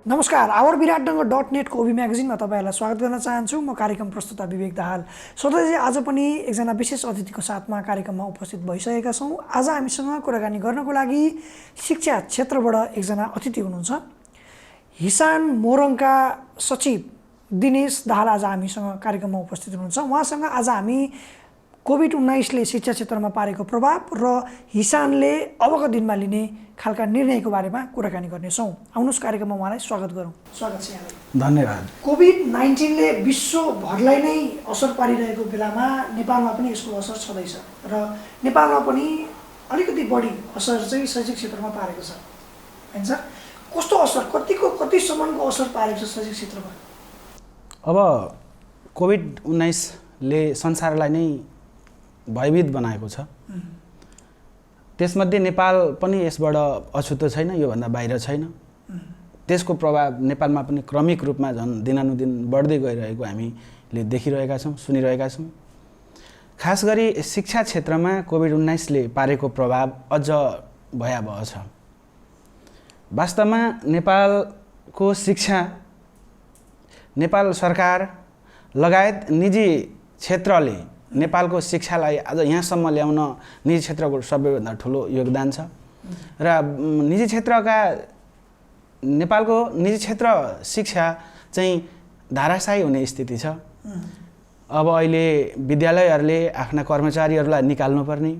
नमस्कार, आवर विराटनगर.net को ओबी म्यागजिनमा तपाईहरुलाई स्वागत गर्न चाहन्छु। म कार्यक्रम प्रस्तुता विवेक दाहाल। श्रोताजी, आज पनि एकजना विशेष अतिथिको साथमा कार्यक्रममा उपस्थित भइसकेका छौं। आज हामीसँग कुराकानी गर्नको लागि शिक्षा क्षेत्रबाट एकजना अतिथि हुनुहुन्छ। हिसान मोरङका सचिव दिनेश दाहाल आज हामीसँग कार्यक्रममा उपस्थित हुनुहुन्छ। उहाँसँग आज हामी कोभिड-19 ले शिक्षा क्षेत्रमा पारेको प्रभाव र हिसानले अबको दिनमा लिने खालका निर्णयको बारेमा कुराकानी गर्नेछौँ। आउनुहोस् कार्यक्रममा उहाँलाई स्वागत गरौँ। स्वागत छ यहाँलाई। धन्यवाद। कोभिड-19 ले विश्वभरलाई नै असर पारिरहेको बेलामा नेपालमा पनि यसको असर छँदैछ र नेपालमा पनि अलिकति बढी असर चाहिँ शैक्षिक क्षेत्रमा पारेको छ। हैन सर, कस्तो असर, कतिसम्मको असर पारेको छ शैक्षिक क्षेत्रमा? अब कोभिड-19 ले संसारलाई नै भयभीत बनाएको छ। त्यसमध्ये नेपाल पनि यसबाट अछुतो छैन, योभन्दा बाहिर छैन। त्यसको प्रभाव नेपालमा पनि क्रमिक रूपमा झन् दिनानुदिन बढ्दै गइरहेको हामीले देखिरहेका छौँ, सुनिरहेका छौँ। खास गरी शिक्षा क्षेत्रमा कोभिड-19 ले पारेको प्रभाव अझ भयावह छ। वास्तवमा नेपालको शिक्षा, नेपाल सरकार लगायत निजी क्षेत्रले नेपालको शिक्षालाई आज यहाँसम्म ल्याउन निजी क्षेत्रको सबैभन्दा ठुलो योगदान छ र निजी क्षेत्रका नेपालको निजी क्षेत्र शिक्षा चाहिँ धाराशायी हुने स्थिति छ। अब अहिले विद्यालयहरूले आफ्ना कर्मचारीहरूलाई निकाल्नुपर्ने,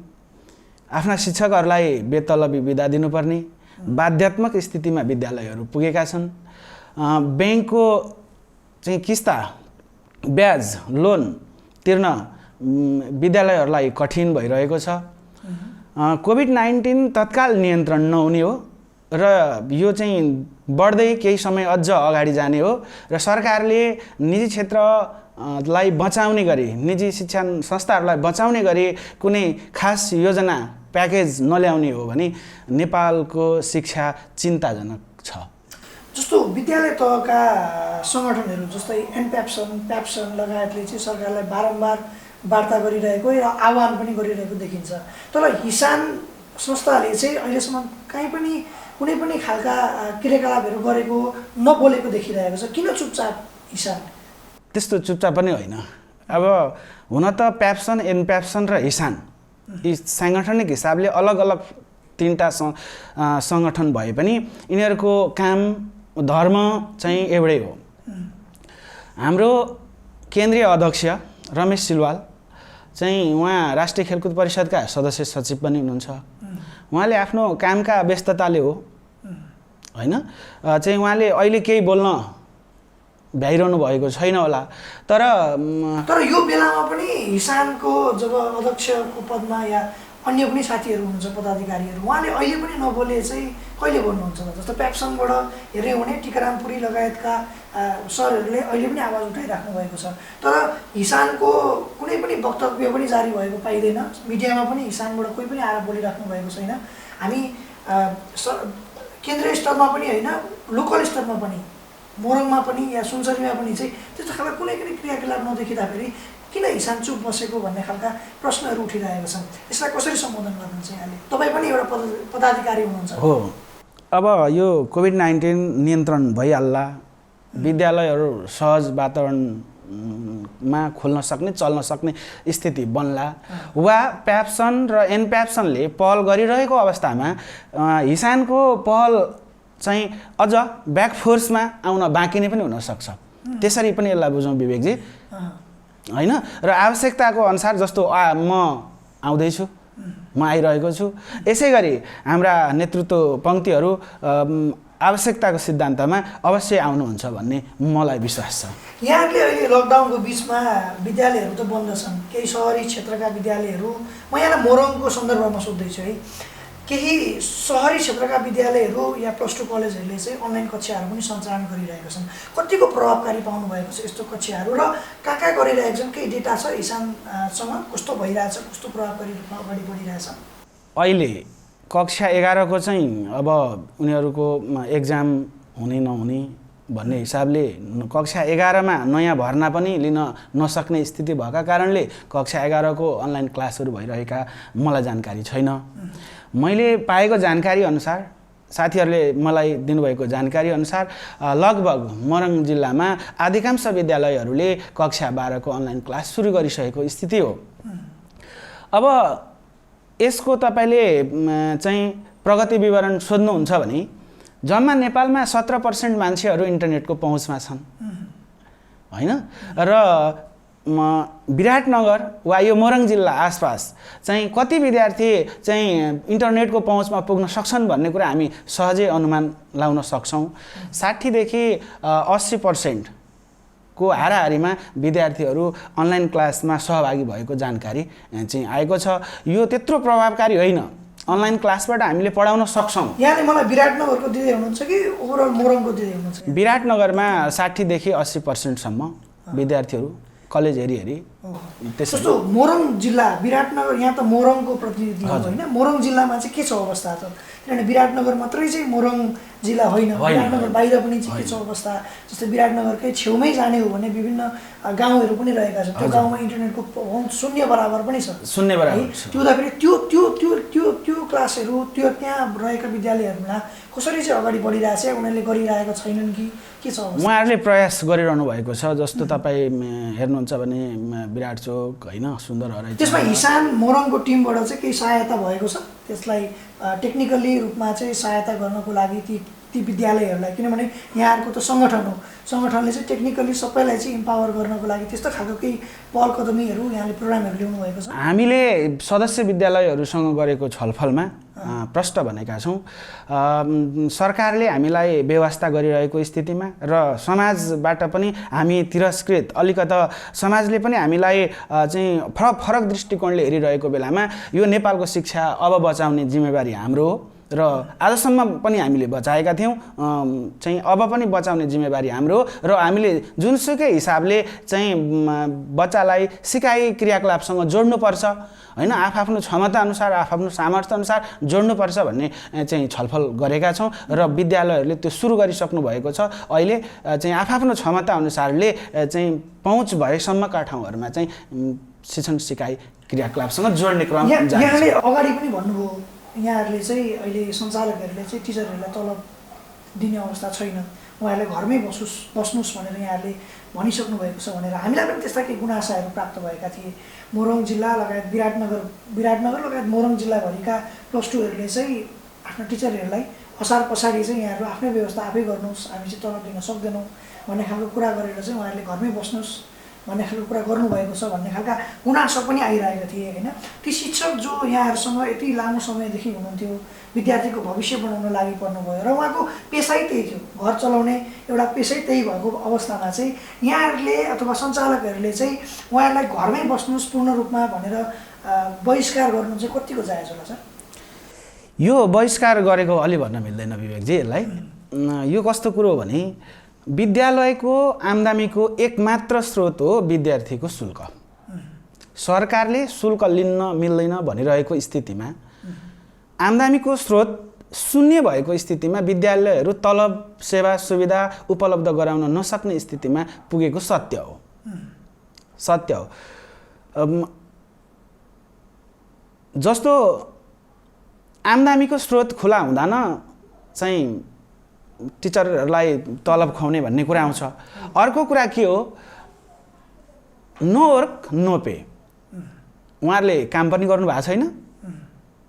आफ्ना शिक्षकहरूलाई बेतलबी बिदा दिनुपर्ने बाध्यात्मक स्थितिमा विद्यालयहरू पुगेका छन्। बैंकको चाहिँ किस्ता, ब्याज, लोन तिर्न विद्यालयहरूलाई कठिन भइरहेको छ। कोभिड-19 तत्काल नियन्त्रण नहुने हो र यो चाहिँ बढ्दै केही समय अझ अगाडि जाने हो र सरकारले निजी क्षेत्रलाई बचाउने गरी, निजी शिक्षण संस्थाहरूलाई बचाउने गरी कुनै खास योजना प्याकेज नल्याउने हो भने नेपालको शिक्षा चिन्ताजनक छ। जस्तो विद्यालय तहका सङ्गठनहरू जस्तै एनप्याप्सन, प्याप्सन लगायतले चाहिँ सरकारलाई बारम्बार वार्ता गरिरहेको र आह्वान पनि गरिरहेको देखिन्छ। तर हिसान संस्थाले चाहिँ अहिलेसम्म कहीँ पनि कुनै पनि खालका क्रियाकलापहरू गरेको, नबोलेको देखिरहेको छ। किन चुपचाप हिसान? त्यस्तो चुपचाप पनि होइन। अब हुन त प्याप्सन, एनप्याप्सन र हिसान यी साङ्गठनिक हिसाबले अलग अलग तीनटा सङ्गठन भए पनि यिनीहरूको काम, धर्म चाहिँ एउटै हो। हाम्रो केन्द्रीय अध्यक्ष रमेश सिलवाल चाहिँ उहाँ राष्ट्रिय खेलकुद परिषदका सदस्य सचिव पनि हुनुहुन्छ। उहाँले आफ्नो कामका व्यस्तताले हो हैन चाहिँ उहाँले अहिले केही बोल्न भ्याइरहनु भएको छैन होला। तर यो बेलामा पनि हिसानको जब अध्यक्षको पदमा या अन्य पनि साथीहरू हुनुहुन्छ, पदाधिकारीहरू, उहाँले अहिले पनि नबोले चाहिँ कहिले बोल्नुहुन्छ त? जस्तो प्याप्सनबाट हेऱ्यो भने टिकाराम पुरी लगायतका सरहरूले अहिले पनि आवाज उठाइराख्नु भएको छ। तर हिसानको कुनै पनि वक्तव्य पनि जारी भएको पाइँदैन। मिडियामा पनि हिसानबाट कोही पनि आएर बोलिराख्नु भएको छैन। हामी केन्द्रीय स्तरमा पनि होइन, लोकल स्तरमा पनि, मोरङमा पनि या सुनसरीमा पनि चाहिँ त्यस्तो खालको कुनै पनि क्रियाकलाप नदेखिँदाखेरि किन हिसान चुप बसेको भन्ने खालका प्रश्नहरू उठिरहेका छन्। यसलाई कसरी सम्बोधन गर्नुहुन्छ यहाँले? तपाईँ पनि एउटा पदाधिकारी हुनुहुन्छ। हो, अब यो कोभिड-19 नियन्त्रण भइहाल्ला, विद्यालयहरू सहज वातावरणमा खोल्न सक्ने, चल्न सक्ने स्थिति बन्ला, वा प्याप्सन र एनप्याप्सनले पहल गरिरहेको अवस्थामा हिसानको पहल चाहिँ अझ ब्याकफोर्समा आउन बाँकी नै पनि हुनसक्छ। त्यसरी पनि यसलाई बुझौँ विवेकजी, होइन? र आवश्यकताको अनुसार जस्तो म आउँदैछु, म आइरहेको छु, यसै गरी हाम्रा नेतृत्व पङ्क्तिहरू आवश्यकताको सिद्धान्तमा अवश्य आउनुहुन्छ भन्ने मलाई विश्वास छ। यहाँले अहिले लकडाउनको बिचमा विद्यालयहरू त बन्द छन्, केही सहरी क्षेत्रका विद्यालयहरू, म यहाँलाई मोरङको सन्दर्भमा सोध्दैछु है, केही सहरी क्षेत्रका विद्यालयहरू या +2 कलेजहरूले चाहिँ अनलाइन कक्षाहरू पनि सञ्चालन गरिरहेका छन्। कतिको प्रभावकारी पाउनु भएको छ यस्तो कक्षाहरू र कहाँ गरिरहेका छन्? केही डेटा छ हिसानसँग? कस्तो भइरहेछ, कस्तो प्रभावकारी रूपमा अगाडि बढिरहेछ? अहिले कक्षा 11 को चाहिँ अब उनीहरूको एक्जाम हुने नहुने भन्ने हिसाबले कक्षा 11 मा नयाँ भर्ना पनि लिन नसक्ने स्थिति भएका कारणले कक्षा 11 को अनलाइन क्लासहरू भइरहेका मलाई जानकारी छैन। मैले पाएको जानकारी अनुसार साथीहरूले मलाई दिनुभएको जानकारी अनुसार लगभग मोरङ जिल्लामा अधिकांश विद्यालयहरूले कक्षा 12 को अनलाइन क्लास सुरु गरिसकेको स्थिति हो। अब यसको तपाईले चाहिँ प्रगति विवरण सोध्नुहुन्छ भने जम्मा नेपालमा 17% मान्छेहरू इन्टरनेटको पहुँचमा छन् हैन र विराटनगर वा यो मोरङ जिल्ला आसपास चाहिँ कति विद्यार्थी चाहिँ इन्टरनेटको पहुँचमा पुग्न सक्छन् भन्ने कुरा हामी सहजै अनुमान लाउन सक्छौँ। 60 देखि 80% को हाराहारीमा विद्यार्थीहरू अनलाइन क्लासमा सहभागी भएको जानकारी चाहिँ आएको छ। यो त्यत्रो प्रभावकारी होइन। अनलाइन क्लासबाट हामीले पढाउन सक्छौँ। यहाँले मलाई विराटनगरको दिँदै हुनुहुन्छ कि ओभरअल मोरङको दिँदै हुनुहुन्छ? विराटनगरमा 60 देखि 80% सम्म विद्यार्थीहरू कलेज हेरी जस्तो मोरङ जिल्ला विराटनगर यहाँ त मोरङको प्रतिनिधि हो होइन, मोरङ जिल्लामा चाहिँ के छ अवस्था त? किनभने विराटनगर मात्रै चाहिँ मोरङ जिल्ला होइन, विराटनगर बाहिर पनि चाहिँ के छ अवस्था? जस्तै विराटनगरकै छेउमै जाने हो भने विभिन्न गाउँहरू पनि रहेका छन्, त्यो गाउँमा इन्टरनेटको पहुँच शून्य बराबर पनि छ। शून्य बराबर त्यो हुँदाखेरि त्यो क्लासहरू त्यो त्यहाँ रहेका विद्यालयहरूमा कसरी चाहिँ अगाडि बढिरहेछ, उनीहरूले गरिरहेका छैनन् कि के छ? उहाँहरूले प्रयास गरिरहनु भएको छ। जस्तो तपाईँ हेर्नुहुन्छ भने विराट चोक होइन, सुन्दर हराई, त्यसमा हिसान मोरङको टिमबाट चाहिँ केही सहायता भएको छ त्यसलाई टेक्निकली रूपमा चाहिँ सहायता गर्नको लागि ती विद्यालयहरूलाई? किनभने यहाँहरूको त सङ्गठन हो, सङ्गठनले चाहिँ टेक्निकली सबैलाई चाहिँ इम्पावर गर्नको लागि त्यस्तो खालको केही पहल कदमीहरू यहाँले प्रोग्रामहरू ल्याउनु भएको छ? हामीले सदस्य विद्यालयहरूसँग गरेको छलफलमा प्रष्ट भनेका छौँ। सरकारले हामीलाई व्यवस्था गरिरहेको स्थितिमा र समाजबाट पनि हामी तिरस्कृत अलिकता समाजले पनि हामीलाई चाहिँ फरक दृष्टिकोणले हेरिरहेको बेलामा यो नेपालको शिक्षा अब बचाउने जिम्मेवारी हाम्रो हो र आजसम्म पनि हामीले बचाएका थियौँ, चाहिँ अब पनि बचाउने जिम्मेवारी हाम्रो र हामीले जुनसुकै हिसाबले चाहिँ बच्चालाई सिकाइ क्रियाकलापसँग जोड्नुपर्छ होइन, आफ्नो क्षमता अनुसार आफ्नो सामर्थ्य अनुसार जोड्नुपर्छ भन्ने चाहिँ छलफल गरेका छौँ र विद्यालयहरूले त्यो सुरु गरिसक्नु भएको छ। अहिले चाहिँ आफ्नो क्षमता अनुसारले चाहिँ पहुँच भएसम्मका ठाउँहरूमा चाहिँ शिक्षण सिकाइ क्रियाकलापसँग जोड्ने क्रम जारी छ। यहाँले अगाडि पनि भन्नुभयो यहाँहरूले चाहिँ अहिले सञ्चालकहरूले चाहिँ टिचरहरूलाई तलब दिने अवस्था छैन, उहाँहरूले घरमै बस्नुहोस् भनेर यहाँहरूले भनिसक्नु भएको छ भनेर हामीलाई पनि त्यस्ता केही गुनासाहरू प्राप्त भएका थिए। मोरङ जिल्ला लगायत विराटनगर लगायत मोरङ जिल्लाभरिका +2हरूले चाहिँ आफ्ना टिचरहरूलाई असार पछाडि चाहिँ यहाँहरू आफ्नै व्यवस्था आफै गर्नुहोस्, हामी चाहिँ तलब दिन सक्दैनौँ भन्ने खालको कुरा गरेर चाहिँ उहाँहरूले घरमै बस्नुहोस् भन्ने खालको कुरा गर्नुभएको छ भन्ने खालका गुनासो पनि आइरहेका थिए होइन। ती शिक्षक जो यहाँहरूसँग यति लामो समयदेखि हुनुहुन्थ्यो, विद्यार्थीको भविष्य बनाउन लागि पर्नुभयो र उहाँको पेसै त्यही थियो, घर चलाउने एउटा पेसै त्यही भएको अवस्थामा चाहिँ यहाँहरूले अथवा सञ्चालकहरूले चाहिँ उहाँहरूलाई घरमै बस्नुहोस् पूर्ण रूपमा भनेर बहिष्कार गर्नु चाहिँ कतिको जायज होला सर? यो बहिष्कार गरेको अलि भन्न मिल्दैन विवेकजी। यसलाई यो कस्तो कुरो हो भने विद्यालयको आम्दानीको एकमात्र स्रोत हो विद्यार्थीको शुल्क। सरकारले शुल्क लिन मिल्दैन भनिरहेको स्थितिमा आम्दानीको स्रोत शून्य भएको स्थितिमा विद्यालयहरू तलब सेवा सुविधा उपलब्ध गराउन नसक्ने स्थितिमा पुगेको सत्य हो। जस्तो आम्दानीको स्रोत खुला हुँदा न चाहिँ टिचरहरूलाई तलब खुवाउने भन्ने कुरा आउँछ। अर्को कुरा के हो, नो वर्क नो पे। उहाँहरूले काम पनि गर्नु भएको छैन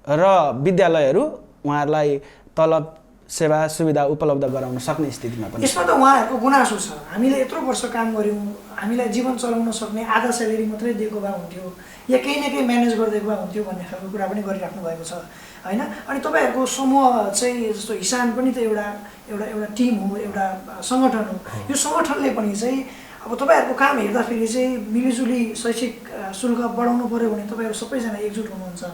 र विद्यालयहरू उहाँहरूलाई तलब सेवा सुविधा उपलब्ध गराउन सक्ने स्थितिमा पनि। यसमा त उहाँहरूको गुनासो छ, हामीले यत्रो वर्ष काम गऱ्यौँ, हामीलाई जीवन चलाउन सक्ने आधा स्यालेरी मात्रै दिएको भए हुन्थ्यो या केही न केही म्यानेज गरिदिएको भए हुन्थ्यो भन्ने खालको कुरा पनि गरिराख्नु भएको छ होइन। अनि तपाईँहरूको समूह चाहिँ जस्तो हिसान पनि त एउटा टिम हो, एउटा सङ्गठन हो। यो सङ्गठनले पनि चाहिँ अब तपाईँहरूको काम हेर्दाखेरि चाहिँ मिलिजुली शैक्षिक शुल्क बढाउनु पऱ्यो भने तपाईँहरू सबैजना एकजुट हुनुहुन्छ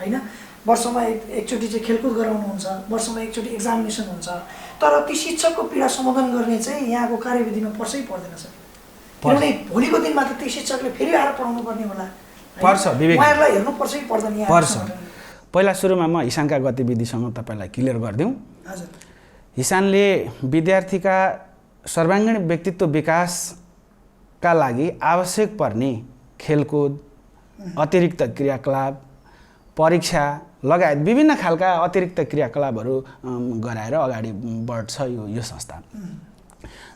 होइन। वर्षमा एकचोटि चाहिँ खेलकुद गराउनुहुन्छ, वर्षमा एकचोटि एक्जामिनेसन हुन्छ, तर ती शिक्षकको पीडा समाधान गर्ने चाहिँ यहाँको कार्यविधिमा पर्छै पर्दैन सर। किनभने भोलिको दिनमा त ती शिक्षकले फेरि आएर पढाउनु पर्ने होला, पर्छ विवेक, उहाँहरूलाई हेर्नु पर्छै पर्दैन यहाँ पर्छ। पहिला सुरुमा म हिसानका गतिविधिसँग तपाईँलाई क्लियर गरिदिउँ। हजुर, हिसानले विद्यार्थीका सर्वाङ्गीण व्यक्तित्व विकासका लागि आवश्यक पर्ने खेलकुद, अतिरिक्त क्रियाकलाप, परीक्षा लगायत विभिन्न खालका अतिरिक्त क्रियाकलापहरू गराएर अगाडि बढ्छ यो संस्था।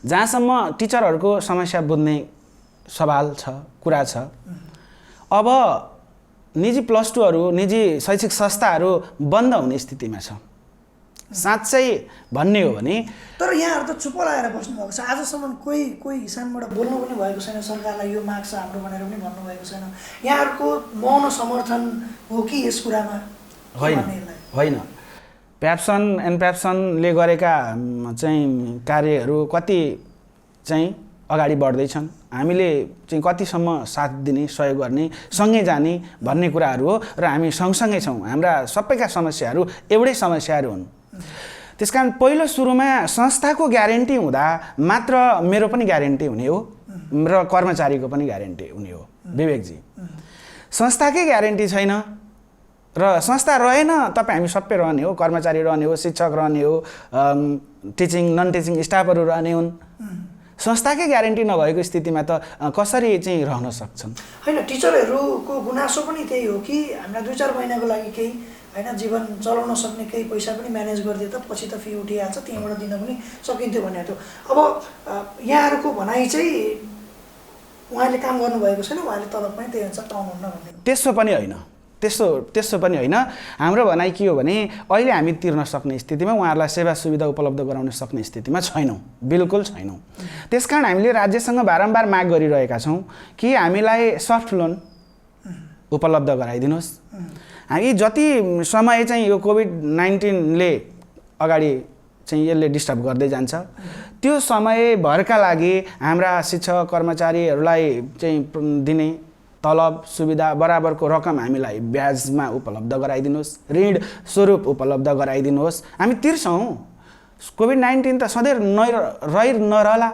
जहाँसम्म टिचरहरूको समस्या बुझ्ने सवाल छ, कुरा छ, अब निजी +2हरू, निजी शैक्षिक संस्थाहरू बन्द हुने स्थितिमा छ। साँच्चै भन्ने हो भने तर यहाँहरू त चुप लागेर बस्नुभएको छ। आजसम्म कोही हिसाबबाट बोल्नु पनि भएको छैन, सरकारलाई यो माग छ हाम्रो भनेर पनि भन्नुभएको छैन। यहाँहरूको मौन समर्थन हो कि यस कुरामा? होइन। प्याप्सन एन्ड प्याप्सनले गरेका चाहिँ कार्यहरू कति चाहिँ अगाडि बढ्दैछन्, हामीले चाहिँ कतिसम्म साथ दिने, सहयोग गर्ने, सँगै जाने भन्ने कुराहरू हो र हामी सँगसँगै छौँ। हाम्रा सबैका समस्याहरू एउटै समस्याहरू हुन्। त्यसकारण पहिलो सुरुमा संस्थाको ग्यारेन्टी हुँदा मात्र मेरो पनि ग्यारेन्टी हुने हो र कर्मचारीको पनि ग्यारेन्टी हुने हो। विवेकजी, संस्थाकै ग्यारेन्टी छैन र संस्था रहेन तपाईँ हामी सबै रहने हो, कर्मचारी रहने हो, शिक्षक रहने हो, टिचिङ नन टिचिङ स्टाफहरू रहने हुन्। संस्थाकै ग्यारेन्टी नभएको स्थितिमा त कसरी चाहिँ रहन सक्छन्? होइन, टिचरहरूको गुनासो पनि त्यही हो कि हामीलाई 2-4 महिनाको लागि केही होइन जीवन चलाउन सक्ने केही पैसा पनि म्यानेज गरिदिए त पछि त फी उठिहाल्छ, त्यहीँबाट दिन पनि सकिन्थ्यो भन्ने थियो। अब यहाँहरूको भनाइ चाहिँ उहाँले काम गर्नुभएको छैन, उहाँले तलब पनि त्यही अनुसार पाउनुहुन्न भन्ने। त्यसो पनि होइन, त्यसो पनि होइन। हाम्रो भनाइ के हो भने अहिले हामी तिर्न सक्ने स्थितिमा, उहाँहरूलाई सेवा सुविधा उपलब्ध गराउन सक्ने स्थितिमा छैनौँ, बिल्कुल छैनौँ। त्यसकारण हामीले राज्यसँग बारम्बार माग गरिरहेका छौँ कि हामीलाई सफ्ट लोन उपलब्ध गराइदिनुहोस्। हामी जति समय चाहिँ यो कोभिड-19ले अगाडि चाहिँ यसले डिस्टर्ब गर्दै जान्छ, त्यो समयभरका लागि हाम्रा शिक्षक कर्मचारीहरूलाई चाहिँ दिने तलब सुविधा बराबरको रकम हामीलाई ब्याजमा उपलब्ध गराइदिनुहोस्, ऋण स्वरूप उपलब्ध गराइदिनुहोस्। हामी तिर्छौँ। कोभिड-19 त सधैँ नरहला।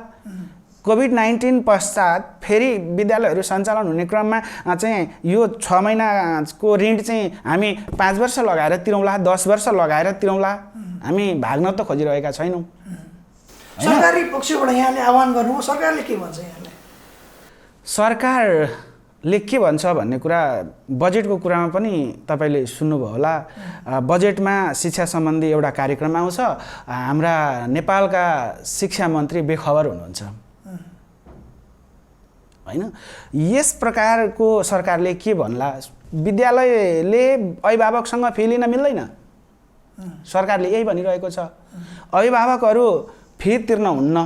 कोभिड-19 पश्चात फेरि विद्यालयहरू सञ्चालन हुने क्रममा चाहिँ यो 6 महिनाको ऋण चाहिँ हामी 5 वर्ष लगाएर तिरौँला, 10 वर्ष लगाएर तिरौँला। हामी भाग्न त खोजिरहेका छैनौँ। सरकारी पक्षबाट यहाँले आह्वान गर्नु, सरकारले के भन्छ? यहाँले सरकारले के भन्छ भन्ने कुरा बजेटको कुरामा पनि तपाईँले सुन्नुभयो होला। बजेटमा शिक्षा सम्बन्धी एउटा कार्यक्रम आउँछ। हाम्रा नेपालका शिक्षा मन्त्री बेखबर हुनुहुन्छ होइन। यस प्रकारको सरकारले के भन्ला? विद्यालयले अभिभावकसँग फी लिन मिल्दैन, सरकारले यही भनिरहेको छ। अभिभावकहरू फी तिर्न हुन्न,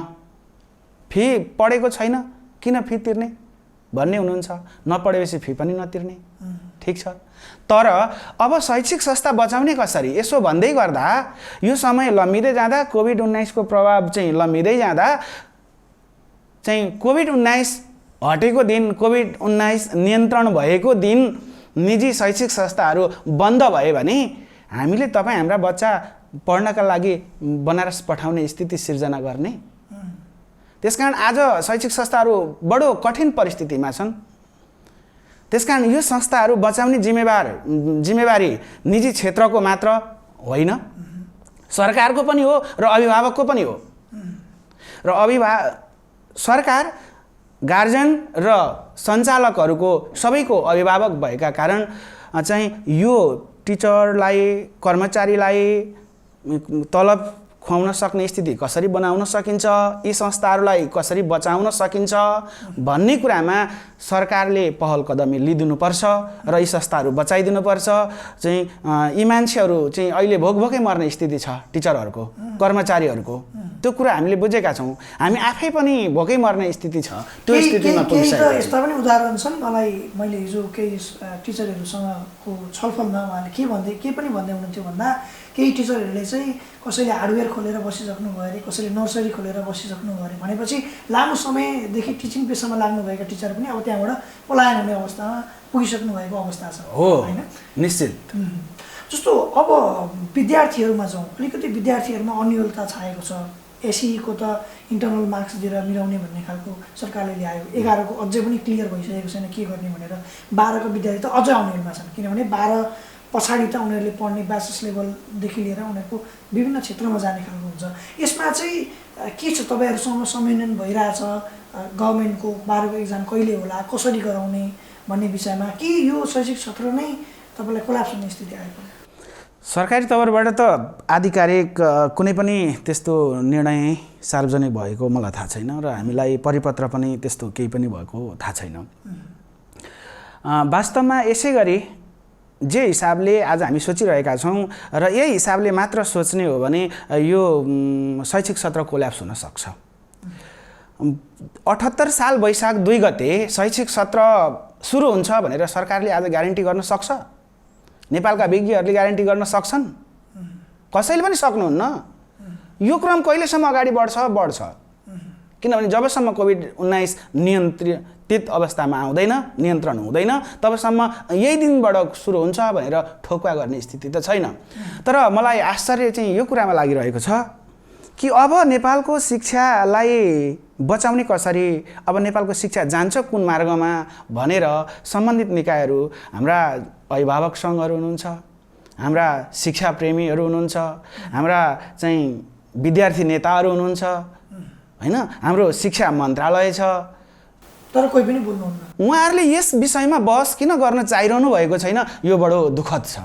फी पढेको छैन किन फी तिर्ने भन्ने हुनुहुन्छ। नपढेपछि फी पनि नतिर्ने, ठिक छ। तर अब शैक्षिक संस्था बचाउने कसरी? यसो भन्दै गर्दा यो समय लम्बिँदै जाँदा, कोभिड-19 को प्रभाव चाहिँ लम्बिँदै जाँदा चाहिँ कोभिड-19 हटेको दिन, कोभिड-19 नियन्त्रण भएको दिन निजी शैक्षिक संस्थाहरू बन्द भयो भने हामीले तपाईँ हाम्रा बच्चा पढ्नका लागि बनारस पठाउने स्थिति सिर्जना गर्ने। त्यसकारण आज शैक्षिक संस्थाहरू बडो कठिन परिस्थितिमा छन्। त्यसकारण यो संस्थाहरू बचाउने जिम्मेवारी निजी क्षेत्रको मात्र होइन, सरकारको पनि हो र अभिभावकको पनि हो। र सरकार, गार्जियन र सञ्चालकहरूको सबैको अभिभावक भएका कारण चाहिँ यो टिचरलाई, कर्मचारीलाई तलब खुवाउन सक्ने स्थिति कसरी बनाउन सकिन्छ, यी संस्थाहरूलाई कसरी बचाउन सकिन्छ भन्ने कुरामा सरकारले पहल कदमी लिदिनुपर्छ र यी संस्थाहरू बचाइदिनुपर्छ। चाहिँ यी मान्छेहरू चाहिँ अहिले भोकभोकै मर्ने स्थिति छ, टिचरहरूको, कर्मचारीहरूको। त्यो कुरा हामीले बुझेका छौँ। हामी आफै पनि भोकै मर्ने स्थिति छ। त्यो स्थितिमा पुगिसकेको छ। यस्ता पनि उदाहरण छन्। मैले हिजो केही टिचरहरूसँगको छलफलमा उहाँले के पनि भन्दै हुनुहुन्थ्यो भन्दा, केही टिचरहरूले चाहिँ कसैले हार्डवेयर खोलेर बसिसक्नु भयो अरे, कसैले नर्सरी खोलेर बसिसक्नु भयो अरे भनेपछि लामो समयदेखि टिचिङ पेसामा लाग्नुभएका टिचर पनि अब त्यहाँबाट पलायन हुने अवस्थामा पुगिसक्नु भएको अवस्था छ होइन? निश्चित। जस्तो अब विद्यार्थीहरूमा जाउँ, अलिकति विद्यार्थीहरूमा अन्योलता छाएको छ। एसईको त इन्टरनल मार्क्स दिएर मिलाउने भन्ने खालको सरकारले ल्यायो। 11 को अझै पनि क्लियर भइसकेको छैन के गर्ने भनेर। 12 को विद्यार्थी त अझै अन्योलमा छन्, किनभने 12 पछाडि त उनीहरूले पढ्ने ब्याचलर्स लेभलदेखि लिएर उनीहरूको विभिन्न क्षेत्रमा जाने खालको हुन्छ। यसमा चाहिँ के छ, तपाईँहरूसँग समन्वयन भइरहेछ? गभर्मेन्टको 12 को एक्जाम कहिले होला, कसरी गराउने भन्ने विषयमा कि यो शैक्षिक क्षेत्र नै तपाईँलाई कोल्याप्स हुने स्थिति आएको? सरकारी तवरबाट त आधिकारिक कुनै पनि त्यस्तो निर्णय सार्वजनिक भएको मलाई थाहा छैन र हामीलाई परिपत्र पनि त्यस्तो केही पनि भएको थाहा छैन। वास्तवमा यसै गरी जे हिसाबले आज हामी सोचिरहेका छौँ र यही हिसाबले मात्र सोच्ने हो भने यो शैक्षिक सत्र कोल्याप्स हुन सक्छ। 78 साल वैशाख 2 गते शैक्षिक सत्र सुरु हुन्छ भनेर सरकारले आज ग्यारेन्टी गर्न सक्छ? नेपालका विज्ञहरूले ग्यारेन्टी गर्न सक्छन्? कसैले पनि सक्नुहुन्न। यो क्रम कहिलेसम्म अगाडि बढ्छ। किनभने जबसम्म कोभिड-19 नियन्त्रित अवस्थामा आउँदैन, नियन्त्रण हुँदैन, तबसम्म यही दिनबाट सुरु हुन्छ भनेर ठोकुवा गर्ने स्थिति त छैन। तर मलाई आश्चर्य चाहिँ यो कुरामा लागिरहेको छ कि अब नेपालको शिक्षालाई बचाउने कसरी, अब नेपालको शिक्षा जान्छ कुन मार्गमा भनेर सम्बन्धित निकायहरू, हाम्रा अभिभावक सङ्घहरू हुनुहुन्छ, हाम्रा शिक्षा प्रेमीहरू हुनुहुन्छ, हाम्रा चाहिँ विद्यार्थी नेताहरू हुनुहुन्छ, हैन, हाम्रो शिक्षा मन्त्रालय छ, तर कोही पनि बोल्नुहुन्न। उहाँहरूले यस विषयमा बहस किन गर्न चाहिरहनु भएको छैन? यो बडो दुःखद छ।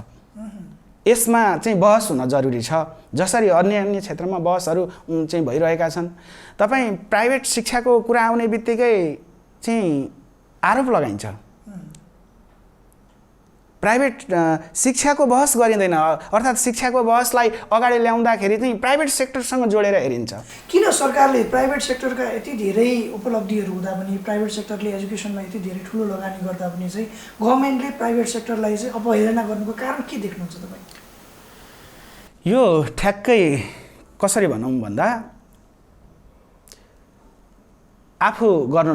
यसमा चाहिँ बहस हुन जरुरी छ। जसरी अन्य क्षेत्रमा बहसहरू चाहिँ भइरहेका छन्। तपाईँ प्राइभेट शिक्षाको कुरा आउने बित्तिकै चाहिँ आरोप लगाइन्छ। प्राइभेट शिक्षाको बहस गरिँदैन, अर्थात् शिक्षाको बहसलाई अगाडि ल्याउँदाखेरि चाहिँ प्राइभेट सेक्टरसँग जोडेर हेरिन्छ। किन सरकारले प्राइभेट सेक्टरका यति धेरै उपलब्धिहरू हुँदा पनि, प्राइभेट सेक्टरले एजुकेसनमा यति धेरै ठुलो लगानी गर्दा पनि चाहिँ गभर्मेन्टले प्राइभेट सेक्टरलाई चाहिँ अवहेलना गर्नुको कारण के देख्नुहुन्छ तपाईँ? यो ठ्याक्कै कसरी भनौँ भन्दा आफू गर्न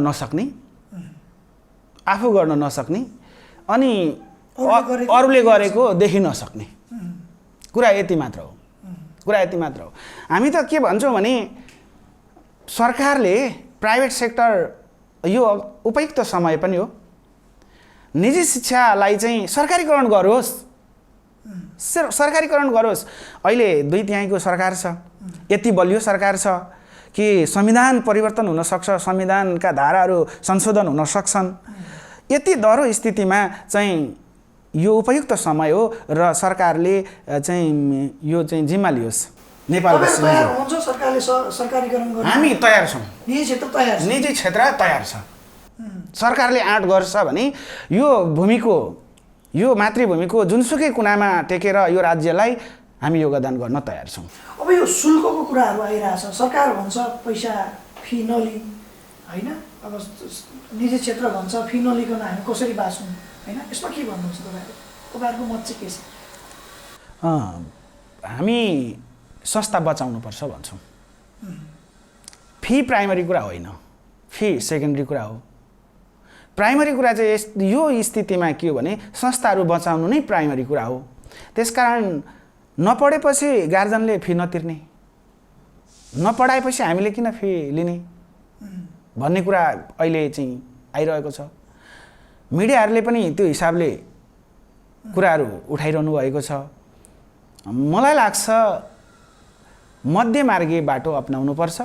नसक्ने अनि अरूले गरेको देखि नसक्ने कुरा यति मात्र हो। हामी त के भन्छौँ भने सरकारले प्राइभेट सेक्टर, यो उपयुक्त समय पनि हो, निजी शिक्षालाई चाहिँ सरकारीकरण गरोस्। अहिले 2/3 सरकार छ, यति बलियो सरकार छ कि संविधान परिवर्तन हुन सक्छ, संविधानका धाराहरू संशोधन हुन सक्छन्। यति दह्रो स्थितिमा चाहिँ यो उपयुक्त समय हो र सरकारले चाहिँ यो चाहिँ जिम्मा लियोस्। नेपालको सरकारले सरकारीकरण गर्न हामी तयार छौँ। निजी क्षेत्र तयार छ। सरकारले आँट गर्छ भने यो मातृभूमिको जुनसुकै कुनामा टेकेर यो राज्यलाई हामी योगदान गर्न तयार छौँ। अब यो शुल्कको कुराहरू आइरहेछ। सरकार भन्छ पैसा फी नलि, होइन, अब निजी क्षेत्र भन्छ फी नलिकन हामी कसरी बाँच्छौँ, होइन, यसमा के भन्नुहुन्छ तपाईँहरूको मत चाहिँ के छ? हामी संस्था बचाउनुपर्छ भन्छौँ। फी प्राइमरी कुरा होइन, फी सेकेन्डरी कुरा हो। प्राइमरी कुरा चाहिँ यो स्थितिमा के हो भने संस्थाहरू बचाउनु नै प्राइमरी कुरा हो। त्यसकारण नपढेपछि गार्जनले फी नतिर्ने, नपढाएपछि हामीले किन फी लिने भन्ने कुरा अहिले चाहिँ आइरहेको छ। मिडियाहरूले पनि त्यो हिसाबले कुराहरू उठाइरहनु भएको छ। मलाई लाग्छ मध्यमार्गी बाटो अपनाउनुपर्छ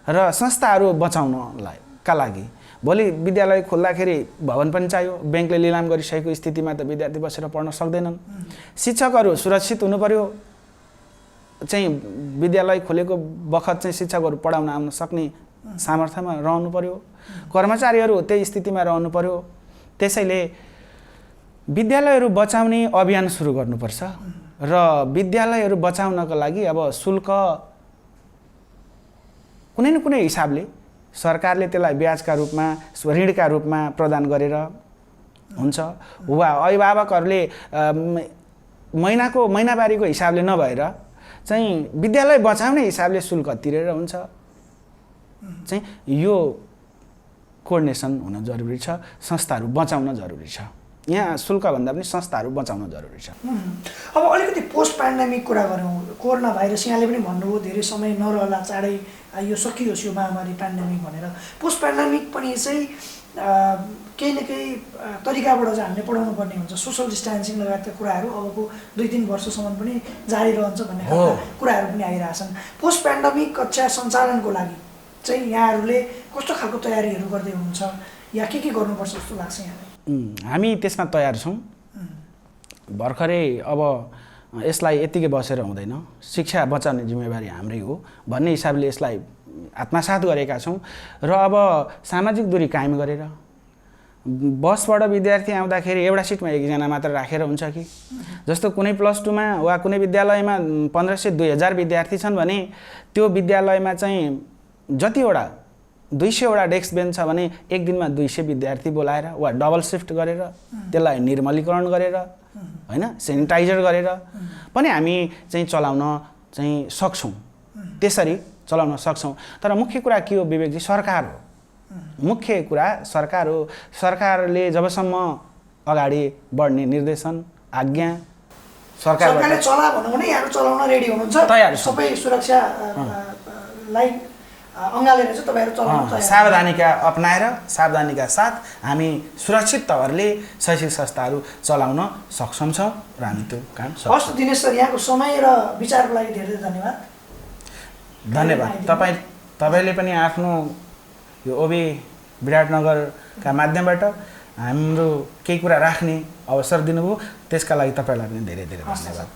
र संस्थाहरू बचाउनका लागि। भोलि विद्यालय खोल्दाखेरि भवन पनि चाहियो। ब्याङ्कले लिलाम गरिसकेको स्थितिमा त विद्यार्थी बसेर पढ्न सक्दैनन्। शिक्षकहरू सुरक्षित हुनु पर्यो। चाहिँ विद्यालय खोलेको बखत चाहिँ शिक्षकहरू पढाउन आउन सक्ने सामर्थ्यमा रहनु पर्यो। कर्मचारीहरू त्यही स्थितिमा रहनु पर्यो। त्यसैले विद्यालयहरू बचाउने अभियान सुरु गर्नुपर्छ र विद्यालयहरू बचाउनको लागि अब शुल्क कुनै न कुनै हिसाबले सरकारले त्यसलाई ब्याजका रूपमा, ऋणका रूपमा प्रदान गरेर हुन्छ, वा अभिभावकहरूले महिनावारीको हिसाबले नभएर चाहिँ विद्यालय बचाउने हिसाबले शुल्क तिरेर हुन्छ। चाहिँ यो कोअर्डिनेसन हुन जरुरी छ। संस्थाहरू बचाउन जरुरी छ। यहाँ शुल्क भन्दा पनि संस्थाहरू बचाउन जरुरी छ। अब अलिकति पोस्ट पेन्डेमिक कुरा गरौँ। कोरोना भाइरस यहाँले पनि भन्नुभयो धेरै समय नरहला, चाँडै यो सकियोस् यो महामारी पेन्डेमिक भनेर। पोस्ट पेन्डेमिक पनि चाहिँ केही न केही तरिकाबाट चाहिँ हामीले पढाउनु पर्ने हुन्छ। सोसल डिस्टेन्सिङ लगायतका कुराहरू अबको 2-3 वर्षसम्म पनि जारी रहन्छ भन्ने कुराहरू पनि आइरहेछन्। पोस्ट पेन्डेमिक कक्षा सञ्चालनको लागि चाहिँ यहाँहरूले कस्तो खालको तयारीहरू गर्दै हुनुहुन्छ या के गर्नुपर्छ जस्तो लाग्छ यहाँलाई? हामी त्यसमा तयार छौँ। भर्खरै अब यसलाई यत्तिकै बसेर हुँदैन, शिक्षा बचाउने जिम्मेवारी हाम्रै हो भन्ने हिसाबले यसलाई आत्मसात गरेका छौँ। र अब सामाजिक दूरी कायम गरेर बसबाट विद्यार्थी आउँदाखेरि एउटा सिटमा एकजना मात्र राखेर हुन्छ कि? जस्तो कुनै +2मा वा कुनै विद्यालयमा 1500-2000 विद्यार्थी छन् भने त्यो विद्यालयमा चाहिँ जतिवटा 200वटा डेस्क बेन्च छ भने एक दिनमा 200 विद्यार्थी बोलाएर वा डबल सिफ्ट गरेर त्यसलाई निर्मलीकरण गरेर हैन सेनिटाइजर गरेर पनि हामी चाहिँ चलाउन चाहिँ सक्छौँ, त्यसरी चलाउन सक्छौँ। तर मुख्य कुरा के हो विवेकजी? सरकार हो। मुख्य कुरा सरकार हो। सरकारले जबसम्म अगाडि बढ्ने निर्देशन आज्ञा सरकारले चला भन्नु भने यहाँहरु चलाउन रेडी हुनुहुन्छ, तयार सबै सुरक्षा लाइन अँगालेर चाहिँ तपाईहरु चलाउन तयार। सावधानीका अपनाएर सावधानीका साथ हामी सुरक्षित तवरले शैक्षिक संस्थाहरू चलाउन सक्षम छौँ र हामी त्यो काम सक्छौँ। हस् दिनेश सर, यहाँको समय र विचारको लागि धेरै धन्यवाद। तपाईले पनि आफ्नो यो ओबी विराटनगरका माध्यमबाट हाम्रो केही कुरा राख्ने अवसर दिनुभयो, त्यसका लागि तपाईलाई पनि धेरै धेरै धन्यवाद।